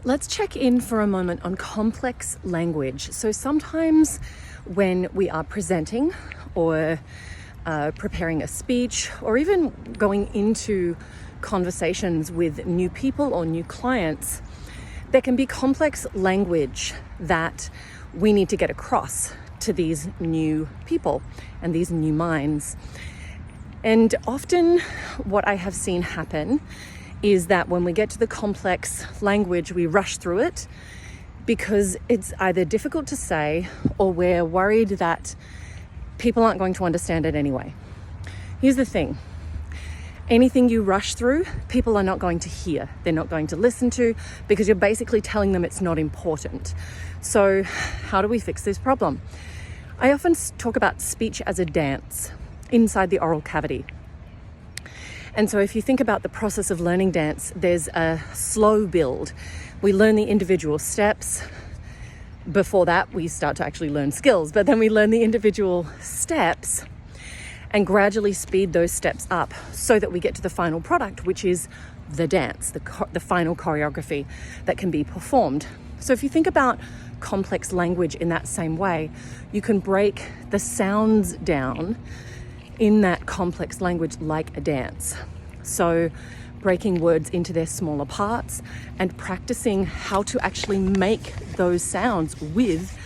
Let's check in for a moment on complex language. So sometimes when we are presenting or preparing a speech or even going into conversations with new people or new clients, there can be complex language that we need to get across to these new people and these new minds. And often what I have seen happen is that when we get to the complex language, we rush through it because it's either difficult to say or we're worried that people aren't going to understand it anyway. Here's the thing. Anything you rush through, people are not going to hear. They're not going to listen to because you're basically telling them it's not important. So how do we fix this problem? I often talk about speech as a dance inside the oral cavity. And so if you think about the process of learning dance, there's a slow build. We learn the individual steps. Before that, we start to actually learn skills, but then we learn the individual steps and gradually speed those steps up so that we get to the final product, which is the dance, the final choreography that can be performed. So if you think about complex language in that same way, you can break the sounds down in that complex language like a dance. So breaking words into their smaller parts and practicing how to actually make those sounds with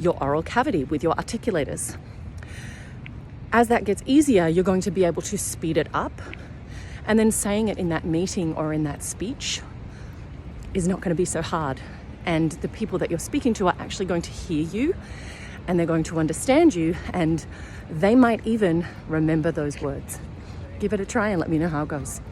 your oral cavity, with your articulators. As that gets easier, you're going to be able to speed it up, and then saying it in that meeting or in that speech is not going to be so hard. And the people that you're speaking to are actually going to hear you and they're going to understand you, and they might even remember those words. Give it a try and let me know how it goes.